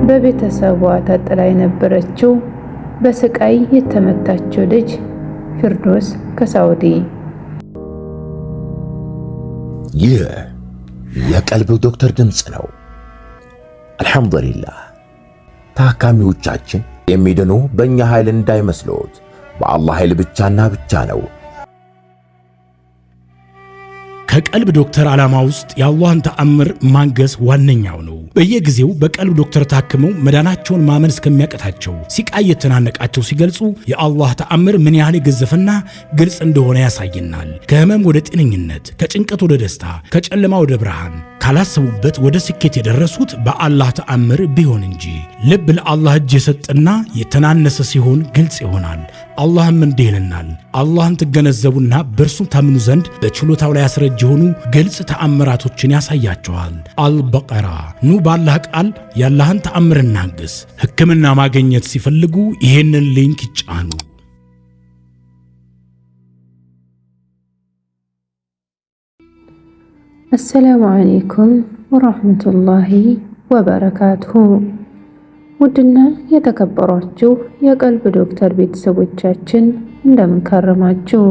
በቤተሰቧ ተጥላ የነበረችው በስቃይ የተመታችው ልጅ ፊርዶስ ከሳውዲ። ይህ የቀልብ ዶክተር ድምፅ ነው። አልሐምዱሊላህ። ታካሚዎቻችን የሚድኑ በእኛ ኃይል እንዳይመስሎት፣ በአላህ ኃይል ብቻና ብቻ ነው። ከቀልብ ዶክተር ዓላማ ውስጥ የአላህን ተአምር ማንገስ ዋነኛው ነው። በየጊዜው በቀልብ ዶክተር ታክመው መዳናቸውን ማመን እስከሚያቀታቸው ሲቃይ የተናነቃቸው ሲገልጹ የአላህ ተአምር ምን ያህል የገዘፈና ግልጽ እንደሆነ ያሳየናል። ከህመም ወደ ጤነኝነት፣ ከጭንቀት ወደ ደስታ፣ ከጨለማ ወደ ብርሃን፣ ካላሰቡበት ወደ ስኬት የደረሱት በአላህ ተአምር ቢሆን እንጂ። ልብ ለአላህ እጅ የሰጠና የተናነሰ ሲሆን ግልጽ ይሆናል። አላህም እንዲህ ይለናል፣ አላህን ትገነዘቡና በእርሱም ታምኑ ዘንድ በችሎታው ላይ ያስረጅ የሆኑ ግልጽ ተአምራቶችን ያሳያቸዋል። አልበቀራ። ኑ በአላህ ቃል የአላህን ተአምር እናግስ። ሕክምና ማግኘት ሲፈልጉ ይሄንን ሊንክ ይጫኑ። አሰላሙ አለይኩም ወራህመቱላሂ ወበረካቱሁ። ውድና የተከበራችሁ የቀልብ ዶክተር ቤተሰቦቻችን እንደምን ከረማችሁ?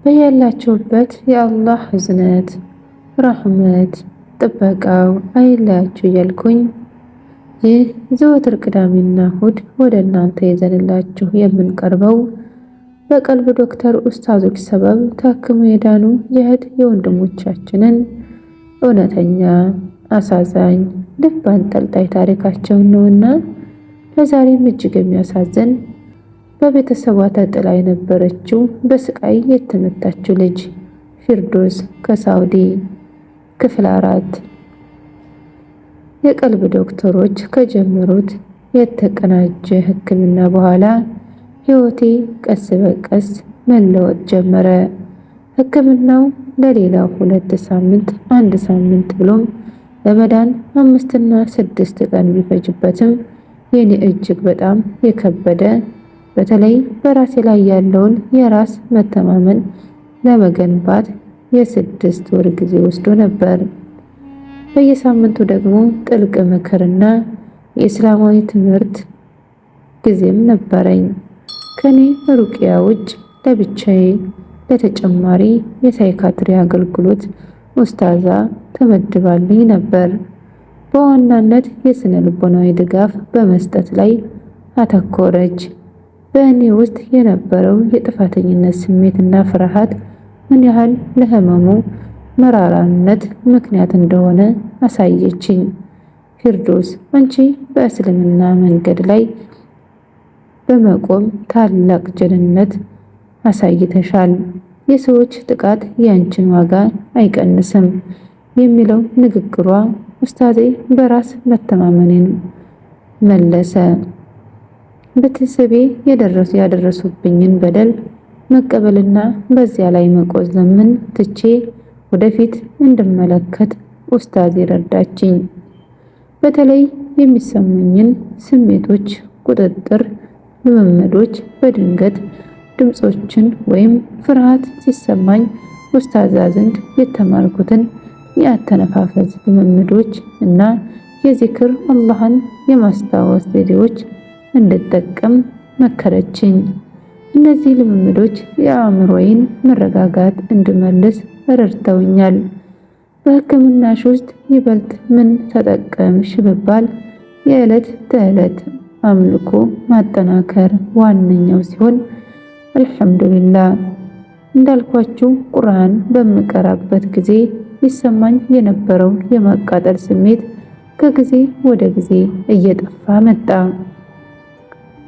በያላችሁበት የአላህ ህዝነት፣ ረህመት፣ ጥበቃው አይለያችሁ እያልኩኝ ይህ ዘወትር ቅዳሜና እሁድ ወደ እናንተ ይዘንላችሁ የምንቀርበው በቀልብ ዶክተር ኡስታዞች ሰበብ ታክመው የዳኑ የእህት የወንድሞቻችንን እውነተኛ አሳዛኝ ልብ አንጠልጣይ ታሪካቸውን ነውና ለዛሬም እጅግ የሚያሳዝን በቤተሰቧ ተጥላ የነበረችው በስቃይ የተመታችው ልጅ ፊርዶስ ከሳውዲ ክፍል 4። የቀልብ ዶክተሮች ከጀመሩት የተቀናጀ ሕክምና በኋላ ህይወቴ ቀስ በቀስ መለወጥ ጀመረ። ሕክምናው ለሌላው 2 ሳምንት 1 ሳምንት ብሎም ለመዳን 5 እና 6 ቀን ቢፈጅበትም የኔ እጅግ በጣም የከበደ በተለይ በራሴ ላይ ያለውን የራስ መተማመን ለመገንባት የ6 ወር ጊዜ ወስዶ ነበር። በየሳምንቱ ደግሞ ጥልቅ ምክርና የእስላማዊ ትምህርት ጊዜም ነበረኝ። ከኔ ሩቅያ ውጭ ለብቻዬ ለተጨማሪ የሳይካትሪ አገልግሎት ኡስታዛ ተመድባልኝ ነበር። በዋናነት የስነ ልቦናዊ ድጋፍ በመስጠት ላይ አተኮረች። በእኔ ውስጥ የነበረው የጥፋተኝነት ስሜትና ፍርሃት ምን ያህል ለህመሙ መራራነት ምክንያት እንደሆነ አሳየችኝ። ፊርዶስ፣ አንቺ በእስልምና መንገድ ላይ በመቆም ታላቅ ጀግንነት አሳይተሻል። የሰዎች ጥቃት ያንቺን ዋጋ አይቀንስም የሚለው ንግግሯ ኡስታዜ በራስ መተማመኔን መለሰ። ቤተሰቤ ያደረሱብኝን በደል መቀበልና በዚያ ላይ መቆዘምን ትቼ ወደፊት እንድመለከት ኡስታዜ ረዳችኝ። በተለይ የሚሰሙኝን ስሜቶች ቁጥጥር ልምምዶች፣ በድንገት ድምጾችን ወይም ፍርሃት ሲሰማኝ ኡስታዛ ዘንድ የተማርኩትን የአተነፋፈስ ልምምዶች እና የዚክር አላህን የማስታወስ ዘዴዎች እንድጠቀም መከረችኝ። እነዚህ ልምምዶች የአእምሮዬን መረጋጋት እንድመልስ ረድተውኛል። በሕክምናሽ ውስጥ ይበልጥ ምን ተጠቀምሽ ብባል የዕለት ተዕለት አምልኮ ማጠናከር ዋነኛው ሲሆን አልሐምዱሊላህ እንዳልኳችሁ ቁርአን በምቀራበት ጊዜ ይሰማኝ የነበረው የማቃጠል ስሜት ከጊዜ ወደ ጊዜ እየጠፋ መጣ።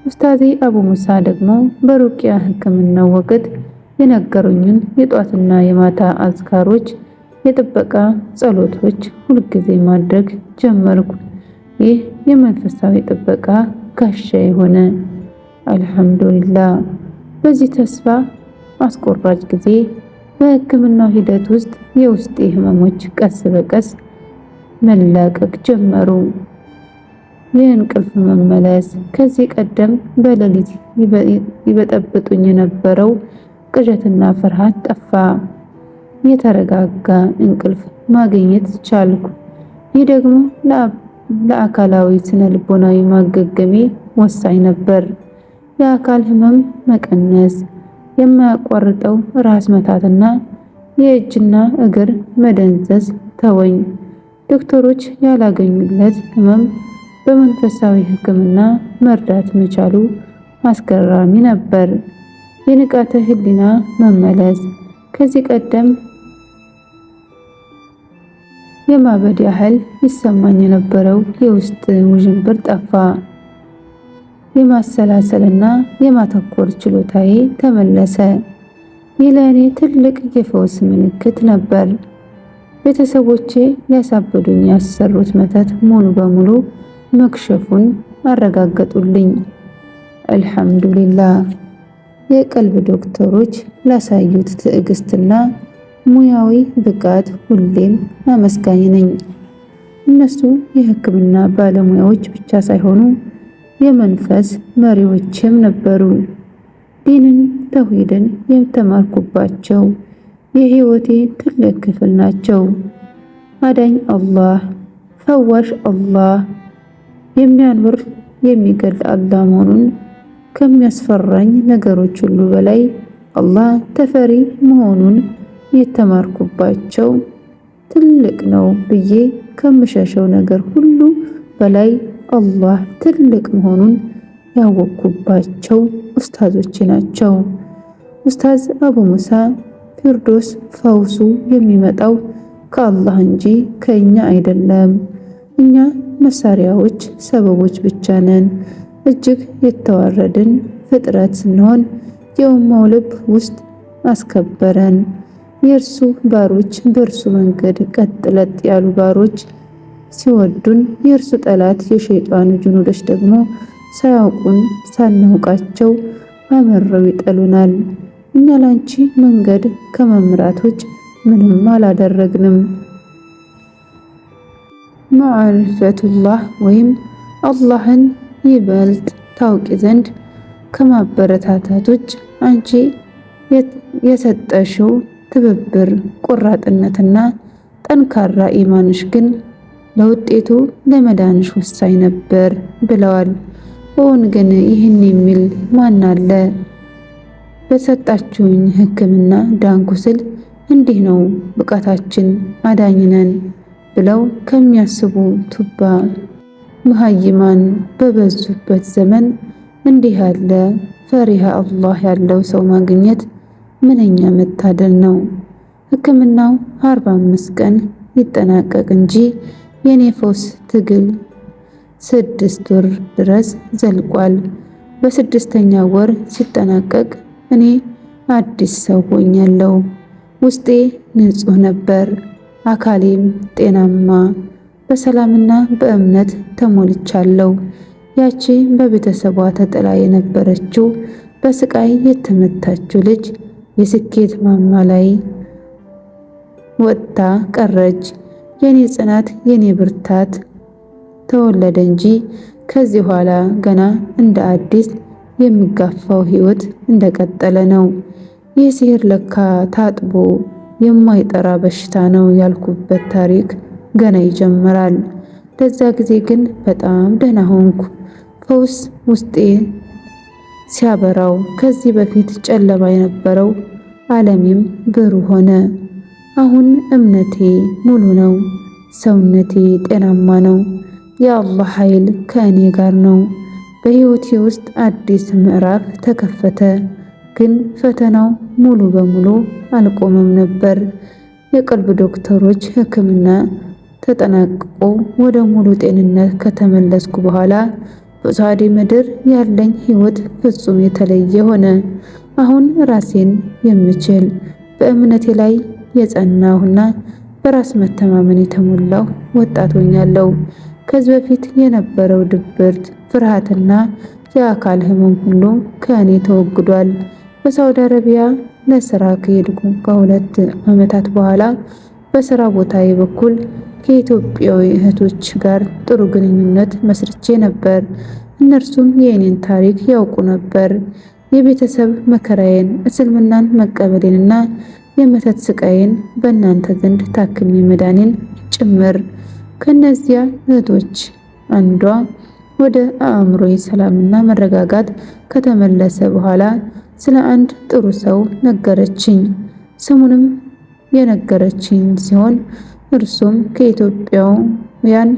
ኡስታዜ አቡ ሙሳ ደግሞ በሩቅያ ሕክምና ወቅት የነገሩኝን የጧትና የማታ አዝካሮች፣ የጥበቃ ጸሎቶች ሁልጊዜ ማድረግ ጀመርኩ። ይህ የመንፈሳዊ ጥበቃ ጋሻ የሆነ አልሐምዱሊላህ። በዚህ ተስፋ አስቆራጭ ጊዜ በሕክምናው ሂደት ውስጥ የውስጤ ህመሞች ቀስ በቀስ መላቀቅ ጀመሩ። የእንቅልፍ መመለስ፣ ከዚህ ቀደም በሌሊት ይበጠብጡኝ የነበረው ቅዠትና ፍርሃት ጠፋ። የተረጋጋ እንቅልፍ ማግኘት ቻልኩ። ይህ ደግሞ ለአካላዊ ስነ ልቦናዊ ማገገሜ ወሳኝ ነበር። የአካል ህመም መቀነስ፣ የማያቋርጠው ራስ መታትና የእጅና እግር መደንዘዝ ተወኝ። ዶክተሮች ያላገኙለት ህመም በመንፈሳዊ ሕክምና መርዳት መቻሉ አስገራሚ ነበር። የንቃተ ህሊና መመለስ፣ ከዚህ ቀደም የማበድ ያህል ይሰማኝ የነበረው የውስጥ ውዥንብር ጠፋ። የማሰላሰልና የማተኮር ችሎታዬ ተመለሰ። ይህ ለእኔ ትልቅ የፈውስ ምልክት ነበር። ቤተሰቦቼ ሊያሳብዱኝ ያሰሩት መተት ሙሉ በሙሉ መክሸፉን አረጋገጡልኝ። አልሐምዱሊላህ። የቀልብ ዶክተሮች ላሳዩት ትዕግስትና ሙያዊ ብቃት ሁሌም አመስጋኝ ነኝ። እነሱ የህክምና ባለሙያዎች ብቻ ሳይሆኑ የመንፈስ መሪዎችም ነበሩ። ዲንን፣ ተውሂድን የተማርኩባቸው የህይወቴ ትልቅ ክፍል ናቸው። አዳኝ አላህ፣ ፈዋሽ አላህ፣ የሚያኖር የሚገል አላህ መሆኑን ከሚያስፈራኝ ነገሮች ሁሉ በላይ አላህ ተፈሪ መሆኑን የተማርኩባቸው ትልቅ ነው ብዬ ከምሸሸው ነገር ሁሉ በላይ አላህ ትልቅ መሆኑን ያወቅኩባቸው ኡስታዞች ናቸው። ኡስታዝ አቡ ሙሳ ፊርዶስ ፈውሱ የሚመጣው ከአላህ እንጂ ከኛ አይደለም። እኛ መሳሪያዎች፣ ሰበቦች ብቻ ነን። እጅግ የተዋረድን ፍጥረት ስንሆን የኡማው ልብ ውስጥ አስከበረን። የእርሱ ባሮች በእርሱ መንገድ ቀጥ ለጥ ያሉ ባሮች ሲወዱን፣ የእርሱ ጠላት የሸይጣን ጅኑዶች ደግሞ ሳያውቁን ሳናውቃቸው አመረው ይጠሉናል። እኛ ላንቺ መንገድ ከመምራቶች ምንም አላደረግንም። ማዕሪፈቱላህ ወይም አላህን ይበልጥ ታውቂ ዘንድ ከማበረታታቶች አንቺ የሰጠሽው ትብብር፣ ቆራጥነትና ጠንካራ ኢማንሽ ግን ለውጤቱ ለመዳንሽ ወሳኝ ነበር ብለዋል። እውን ግን ይህን የሚል ማን አለ? በሰጣችሁኝ ሕክምና ዳንኩ ስል እንዲህ ነው ብቃታችን አዳኝነን ብለው ከሚያስቡ ቱባ መሃይማን በበዙበት ዘመን እንዲህ ያለ ፈሪሃ አላህ ያለው ሰው ማግኘት ምንኛ መታደል ነው። ሕክምናው 45 ቀን ይጠናቀቅ እንጂ የኔ ፈውስ ትግል 6 ወር ድረስ ዘልቋል። በ6ኛው ወር ሲጠናቀቅ እኔ አዲስ ሰው ሆኛለሁ። ውስጤ ንጹህ ነበር፣ አካሌም ጤናማ፣ በሰላምና በእምነት ተሞልቻለሁ። ያቺ በቤተሰቧ ተጥላ የነበረችው በስቃይ የተመታችው ልጅ የስኬት ማማ ላይ ወጥታ ቀረች። የኔ ጽናት፣ የኔ ብርታት ተወለደ እንጂ ከዚህ ኋላ ገና እንደ አዲስ የሚጋፋው ህይወት እንደቀጠለ ነው። ይህ ሲህር ለካ ታጥቦ የማይጠራ በሽታ ነው ያልኩበት ታሪክ ገና ይጀምራል። ለዛ ጊዜ ግን በጣም ደህና ሆንኩ። ፈውስ ውስጤ ሲያበራው ከዚህ በፊት ጨለማ የነበረው ዓለሜም ብሩህ ሆነ። አሁን እምነቴ ሙሉ ነው፣ ሰውነቴ ጤናማ ነው። የአላህ ኃይል ከእኔ ጋር ነው። በህይወቴ ውስጥ አዲስ ምዕራፍ ተከፈተ። ግን ፈተናው ሙሉ በሙሉ አልቆመም ነበር። የቀልብ ዶክተሮች ሕክምና ተጠናቅቆ ወደ ሙሉ ጤንነት ከተመለስኩ በኋላ በሳዑዲ ምድር ያለኝ ህይወት ፍጹም የተለየ ሆነ። አሁን ራሴን የምችል፣ በእምነቴ ላይ የጸናሁና በራስ መተማመን የተሞላው ወጣት ሆኛለሁ። ከዚህ በፊት የነበረው ድብርት፣ ፍርሃትና የአካል ህመም ሁሉ ከእኔ ተወግዷል። በሳውዲ አረቢያ ለስራ ከሄድኩ ከ2 ዓመታት በኋላ በስራ ቦታዬ በኩል ከኢትዮጵያዊ እህቶች ጋር ጥሩ ግንኙነት መስርቼ ነበር። እነርሱም የእኔን ታሪክ ያውቁ ነበር። የቤተሰብ መከራዬን፣ እስልምናን መቀበሌንና የመተት ስቃዬን በእናንተ ዘንድ ታክሜ መዳኔን ጭምር። ከነዚያ እህቶች አንዷ ወደ አእምሮዬ ሰላምና መረጋጋት ከተመለሰ በኋላ ስለ አንድ ጥሩ ሰው ነገረችኝ። ስሙንም የነገረችኝ ሲሆን እርሱም ከኢትዮጵያውያን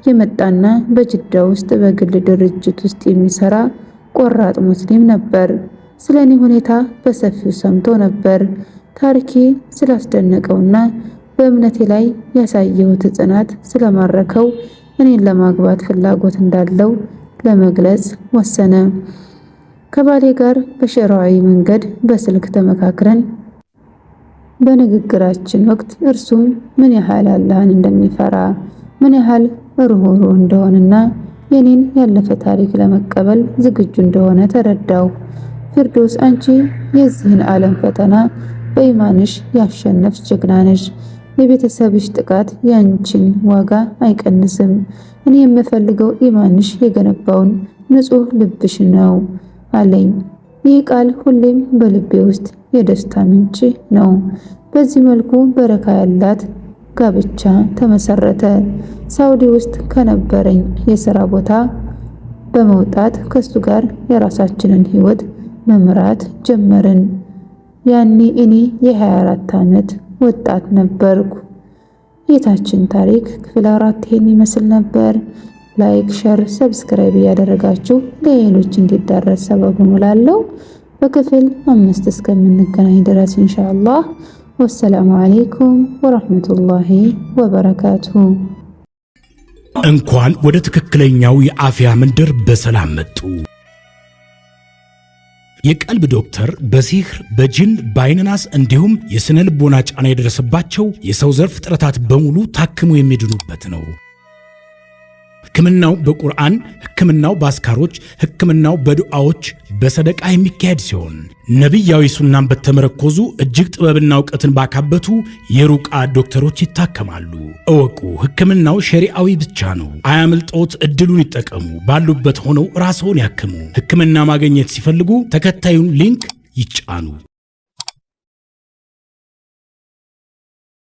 የመጣና በጅዳ ውስጥ በግል ድርጅት ውስጥ የሚሰራ ቆራጥ ሙስሊም ነበር። ስለኔ ሁኔታ በሰፊው ሰምቶ ነበር። ታሪኬ ስላስደነቀውና በእምነቴ ላይ ያሳየሁት ጽናት ስለማረከው እኔን ለማግባት ፍላጎት እንዳለው ለመግለጽ ወሰነ። ከባሌ ጋር በሸርዓዊ መንገድ በስልክ ተመካክረን በንግግራችን ወቅት እርሱም ምን ያህል አላህን እንደሚፈራ ምን ያህል ሩህሩህ እንደሆነና የኔን ያለፈ ታሪክ ለመቀበል ዝግጁ እንደሆነ ተረዳው። ፊርዶስ አንቺ የዚህን ዓለም ፈተና በኢማንሽ ያሸነፍሽ ጀግና ነሽ። የቤተሰብሽ ጥቃት ያንቺን ዋጋ አይቀንስም። እኔ የምፈልገው ኢማንሽ የገነባውን ንጹህ ልብሽ ነው አለኝ። ይህ ቃል ሁሌም በልቤ ውስጥ የደስታ ምንጭ ነው። በዚህ መልኩ በረካ ያላት ጋብቻ ተመሰረተ። ሳውዲ ውስጥ ከነበረኝ የሥራ ቦታ በመውጣት ከሱ ጋር የራሳችንን ህይወት መምራት ጀመርን። ያኔ እኔ የ24 ዓመት ወጣት ነበርኩ። የታችን ታሪክ ክፍል 4 ይሄን ይመስል ነበር። ላይክ፣ ሸር፣ ሰብስክራይብ እያደረጋችሁ ለሌሎች እንዲዳረስ ሰበቡን እላለሁ። በክፍል 5 እስከምንገናኝ ድረስ ኢንሻአላህ ወሰላሙ አለይኩም ወራህመቱላሂ ወበረካቱሁ። እንኳን ወደ ትክክለኛው የአፍያ መንደር በሰላም መጡ። የቀልብ ዶክተር በሲህር በጅን በአይንናስ እንዲሁም የስነ ልቦና ጫና የደረሰባቸው የሰው ዘር ፍጥረታት በሙሉ ታክመው የሚድኑበት ነው። ሕክምናው በቁርአን፣ ሕክምናው በአስካሮች፣ ሕክምናው በዱዓዎች በሰደቃ የሚካሄድ ሲሆን ነቢያዊ ሱናን በተመረኮዙ እጅግ ጥበብና እውቀትን ባካበቱ የሩቃ ዶክተሮች ይታከማሉ። እወቁ፣ ሕክምናው ሸሪዓዊ ብቻ ነው። አያምልጦት፣ እድሉን ይጠቀሙ። ባሉበት ሆነው ራስዎን ያክሙ። ሕክምና ማግኘት ሲፈልጉ ተከታዩን ሊንክ ይጫኑ።